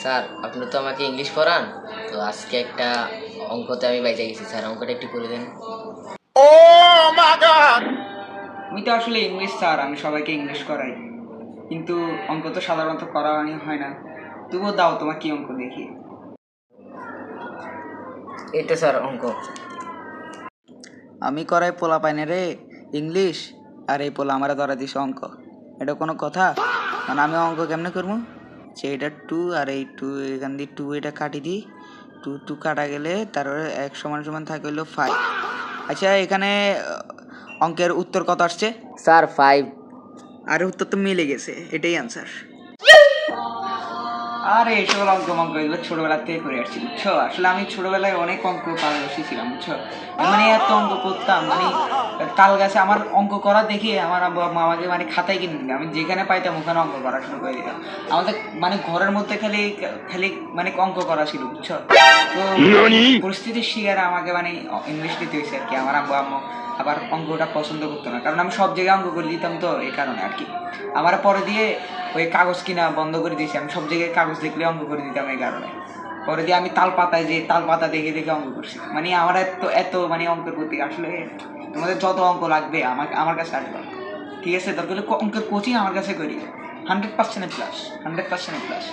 Sir আপনি তো আমাকে ইংলিশ পড়ান, তো আজকে একটা অঙ্কতে আমি বাইচে গেছি স্যার, অঙ্কটা একটু করে দেন। আমি তো আসলে ইংলিশ স্যার, আমি সবাইকে ইংলিশ করাই, কিন্তু অঙ্ক তো সাধারণত করা হয় না। তবুও দাও, তোমার কি অঙ্ক দেখি। এটা স্যার অঙ্ক। আমি করাই পোলা পাইনে রে ইংলিশ, আর এই পোলা আমার ধরা দিস অঙ্ক। এটা কোনো কথা? মানে আমি অঙ্ক কেমনে করবো? যে এটা টু, আর এই টু এখান দিয়ে টু এটা কাটি দিই, টু টু কাটা গেলে তারপরে এক সমান সমান থাকে হইলো 5। আচ্ছা, এখানে অঙ্কের উত্তর কত আসছে? স্যার 5। আরে উত্তর তো মিলে গেছে, এটাই অ্যান্সার। আরে এসব অঙ্ক মঙ্ক এগুলো ছোটবেলা থেকে করে আসছি, বুঝছো? আসলে আমি ছোটবেলায় অনেক অঙ্ক পারদর্শী ছিলাম, বুঝছো? মানে এত অঙ্ক করতাম, মানে তাল গাছে আমার অঙ্ক করা দেখে আমার আব্বু আম্মা আমাকে মানে খাতায় কিনে দিল, আমি যেখানে পাইতাম ওখানে অঙ্ক করা শুরু করে দিতাম। আমাদের মানে ঘরের মধ্যে খালি খালি মানে অঙ্ক করা ছিল, বুঝছো? তো পরিস্থিতির শিকারে আমাকে মানে ইংলিশ নিতে হয়েছে আর কি। আমার আব্বু আম্মু আবার অঙ্কটা পছন্দ করতো না, কারণ আমি সব জায়গায় অঙ্ক করে দিতাম, তো এই কারণে আর কি। আমার পরে দিয়ে ওই কাগজ কিনা বন্ধ করে দিয়েছি, আমি সব জায়গায় কাগজ দেখলে অঙ্ক করে দিতাম এই কারণে। পরে দিয়ে আমি তাল পাতায় যে তাল পাতা দেখে দেখে অঙ্ক করছি, মানে আমার এত এত মানে অঙ্কের প্রতি আসলে তোমাদের যত অঙ্ক লাগবে আমাকে আমার কাছে আসবে, ঠিক আছে? দরকার হলে অঙ্কের কোচিং আমার কাছে করি, 100% প্লাস, 100% প্লাস।